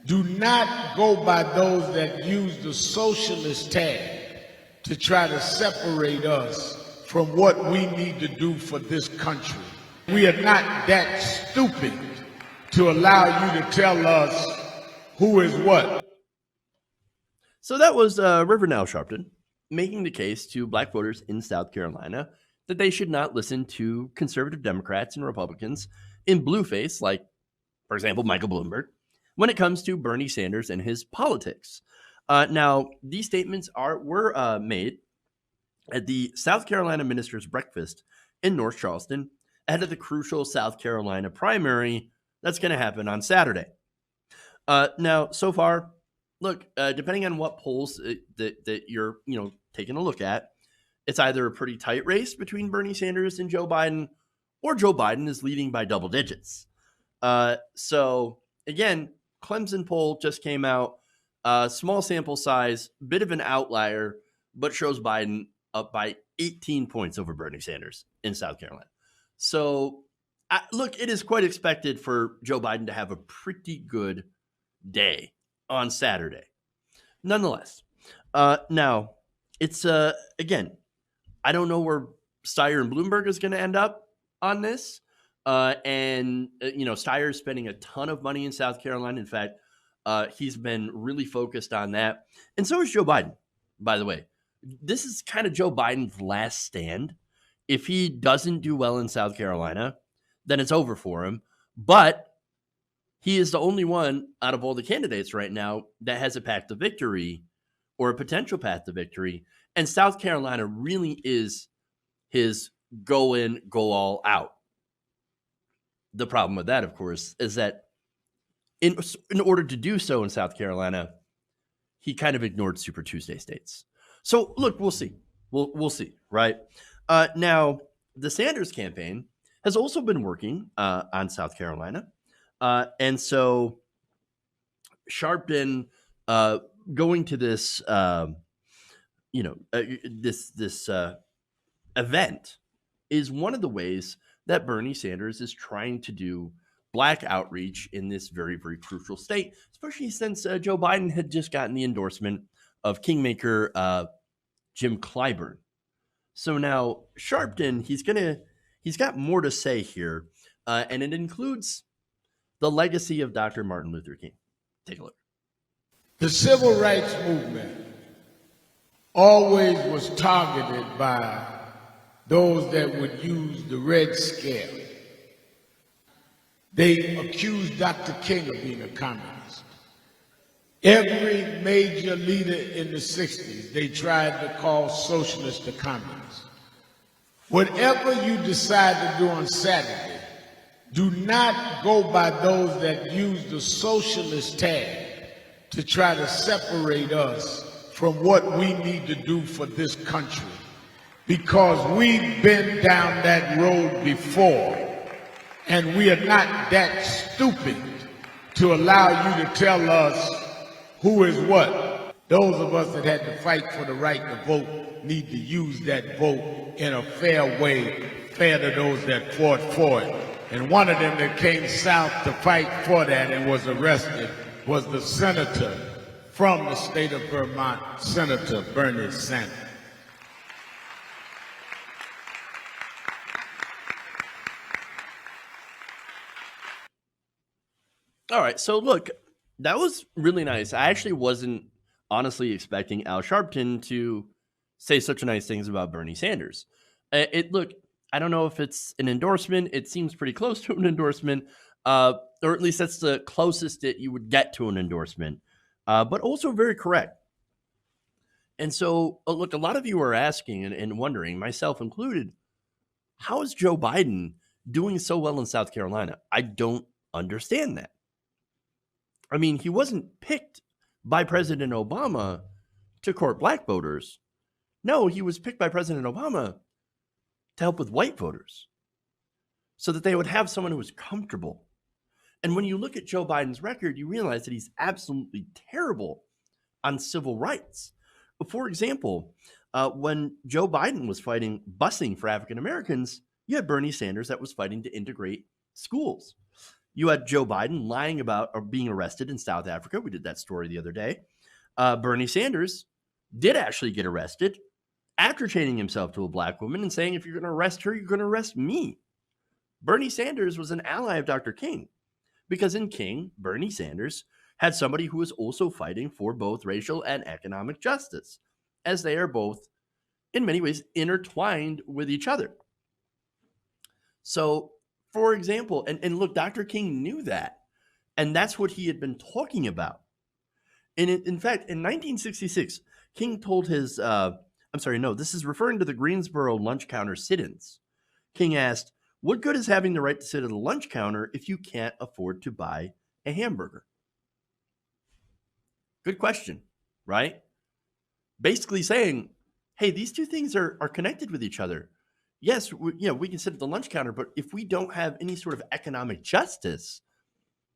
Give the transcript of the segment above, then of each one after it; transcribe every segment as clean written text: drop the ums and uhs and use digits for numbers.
Do not go by those that use the socialist tag to try to separate us from what we need to do for this country. We are not that stupid to allow you to tell us who is what. So that was Riverdale Sharpton making the case to black voters in South Carolina that they should not listen to conservative Democrats and Republicans in blueface, like, for example, Michael Bloomberg, when it comes to Bernie Sanders and his politics. Now, these statements were made at the South Carolina Ministers' Breakfast in North Charleston ahead of the crucial South Carolina primary that's going to happen on Saturday. Now, so far, look, depending on what polls that you're taking a look at, it's either a pretty tight race between Bernie Sanders and Joe Biden, or Joe Biden is leading by double digits. So again, Clemson poll just came out, small sample size, bit of an outlier, but shows Biden up by 18 points over Bernie Sanders in South Carolina. So look, it is quite expected for Joe Biden to have a pretty good day on Saturday. Nonetheless, now it's again, I don't know where Steyer and Bloomberg is going to end up on this. And Steyer is spending a ton of money in South Carolina. In fact, he's been really focused on that. And so is Joe Biden, by the way. This is kind of Joe Biden's last stand. If he doesn't do well in South Carolina, then it's over for him. But he is the only one out of all the candidates right now that has a path to victory or a potential path to victory. And South Carolina really is his go in, go all out. The problem with that, of course, is that in order to do so in South Carolina, he kind of ignored Super Tuesday states. So look, we'll see. We'll see, right? Now, the Sanders campaign has also been working on South Carolina. And so Sharpton going to this, this event is one of the ways that Bernie Sanders is trying to do black outreach in this very, very crucial state, especially since Joe Biden had just gotten the endorsement of Kingmaker Jim Clyburn. So now Sharpton, he's got more to say here, and it includes the legacy of Dr. Martin Luther King. Take a look. The civil rights movement always was targeted by those that would use the Red Scale. They accused Dr. King of being a communist. Every major leader in the 60s, they tried to call socialists a communist. Whatever you decide to do on Saturday, do not go by those that use the socialist tag to try to separate us from what we need to do for this country. Because we've been down that road before, and we are not that stupid to allow you to tell us who is what. Those of us that had to fight for the right to vote need to use that vote in a fair way, fair to those that fought for it. And one of them that came south to fight for that and was arrested was the senator from the state of Vermont, Senator Bernie Sanders. All right, so look, that was really nice. I actually wasn't honestly expecting Al Sharpton to say such nice things about Bernie Sanders. Look, I don't know if it's an endorsement. It seems pretty close to an endorsement, or at least that's the closest that you would get to an endorsement, but also very correct. And so, look, a lot of you are asking and wondering, myself included, how is Joe Biden doing so well in South Carolina? I don't understand that. I mean, he wasn't picked by President Obama to court black voters. No, he was picked by President Obama to help with white voters so that they would have someone who was comfortable. And when you look at Joe Biden's record, you realize that he's absolutely terrible on civil rights. For example, when Joe Biden was fighting busing for African Americans, you had Bernie Sanders that was fighting to integrate schools. You had Joe Biden lying about or being arrested in South Africa. We did that story the other day. Bernie Sanders did actually get arrested after chaining himself to a black woman and saying, if you're going to arrest her, you're going to arrest me. Bernie Sanders was an ally of Dr. King because in King, Bernie Sanders had somebody who was also fighting for both racial and economic justice, as they are both, in many ways, intertwined with each other. So, for example, and look, Dr. King knew that, and that's what he had been talking about. And in fact, in 1966, King told his, this is referring to the Greensboro lunch counter sit-ins. King asked, what good is having the right to sit at a lunch counter if you can't afford to buy a hamburger? Good question, right? Basically saying, hey, these two things are connected with each other. Yes, we can sit at the lunch counter, but if we don't have any sort of economic justice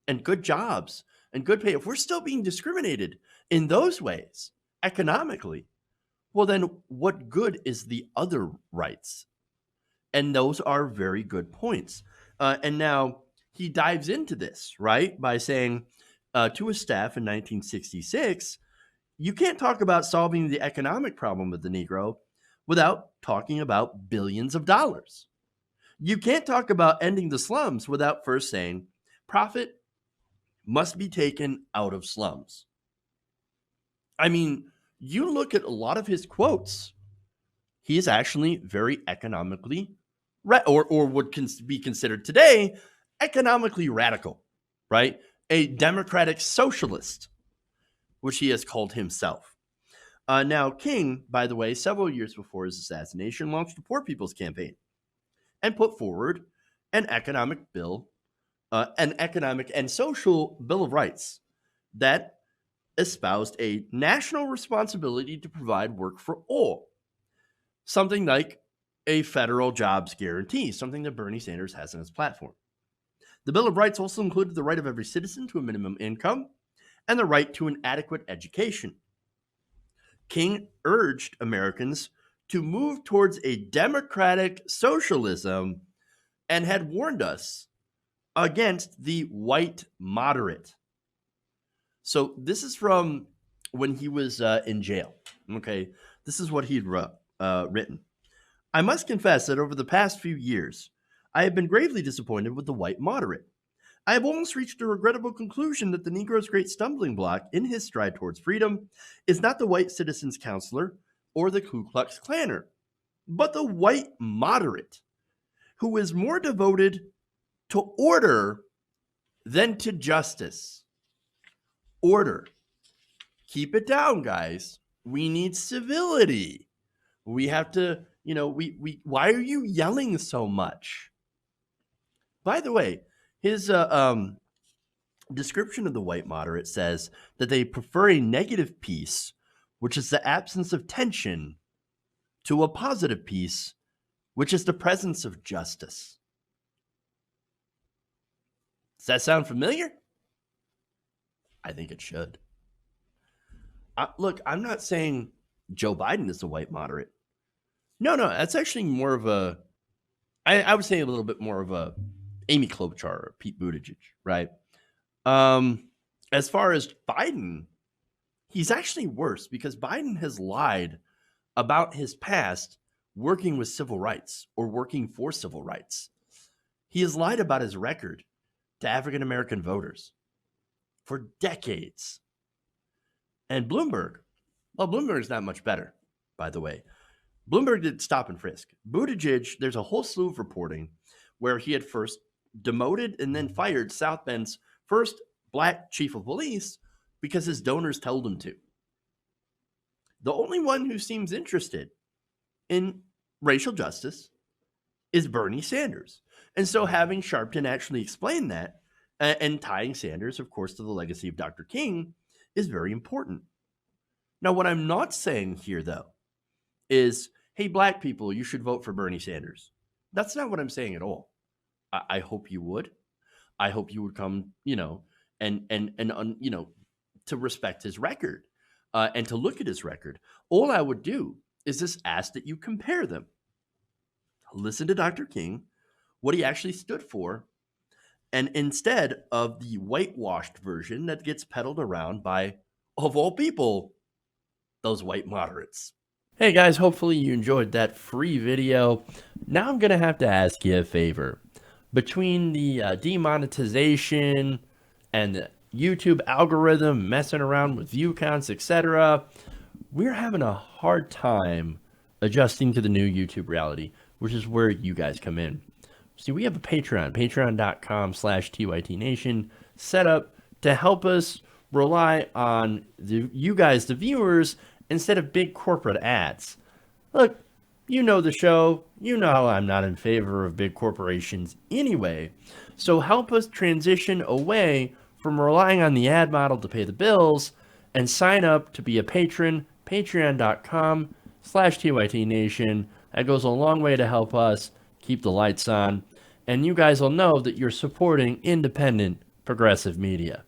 and good jobs and good pay, if we're still being discriminated in those ways economically, well, then what good is the other rights? And those are very good points. And now he dives into this, right, by saying to his staff in 1966, you can't talk about solving the economic problem of the Negro without talking about billions of dollars. You can't talk about ending the slums without first saying profit must be taken out of slums. I mean, you look at a lot of his quotes, he is actually very economically or would be considered today economically radical, right? A democratic socialist, which he has called himself. Now, King, by the way, several years before his assassination, launched a Poor People's Campaign and put forward an economic and social bill of rights that espoused a national responsibility to provide work for all, something like a federal jobs guarantee, something that Bernie Sanders has in his platform. The Bill of Rights also included the right of every citizen to a minimum income and the right to an adequate education. King urged Americans to move towards a democratic socialism and had warned us against the white moderate. So this is from when he was in jail. Okay, this is what he'd written. I must confess that over the past few years, I have been gravely disappointed with the white moderate. I have almost reached a regrettable conclusion that the Negro's great stumbling block in his stride towards freedom is not the white citizen's counselor or the Ku Klux Klaner, but the white moderate, who is more devoted to order than to justice. Order. Keep it down, guys. We need civility. We have to, why are you yelling so much? By the way, his description of the white moderate says that they prefer a negative peace, which is the absence of tension, to a positive peace, which is the presence of justice. Does that sound familiar? I think it should. Look, I'm not saying Joe Biden is a white moderate. No, that's actually more of a, I would say a little bit more of a Amy Klobuchar or Pete Buttigieg, right? As far as Biden, he's actually worse because Biden has lied about his past working with civil rights or working for civil rights. He has lied about his record to African American voters for decades. And Bloomberg's not much better, by the way. Bloomberg did stop and frisk. Buttigieg, there's a whole slew of reporting where he had first demoted and then fired South Bend's first black chief of police because his donors told him to. The only one who seems interested in racial justice is Bernie Sanders. And so having Sharpton actually explain that and tying Sanders, of course, to the legacy of Dr. King is very important. Now, what I'm not saying here, though, is, hey, black people, you should vote for Bernie Sanders. That's not what I'm saying at all. I hope you would. I hope you would come, to respect his record and to look at his record. All I would do is just ask that you compare them. Listen to Dr. King, what he actually stood for, and instead of the whitewashed version that gets peddled around by, of all people, those white moderates. Hey guys, hopefully you enjoyed that free video. Now I'm going to have to ask you a favor. Between the demonetization and the YouTube algorithm messing around with view counts, etc., we're having a hard time adjusting to the new YouTube reality, which is where you guys come in. See, we have a Patreon, patreon.com/TYTNation, set up to help us rely on you guys, the viewers, instead of big corporate ads. Look, you know the show. You know I'm not in favor of big corporations anyway. So help us transition away from relying on the ad model to pay the bills and sign up to be a patron, patreon.com/TYTNation. That goes a long way to help us keep the lights on. And you guys will know that you're supporting independent, progressive media.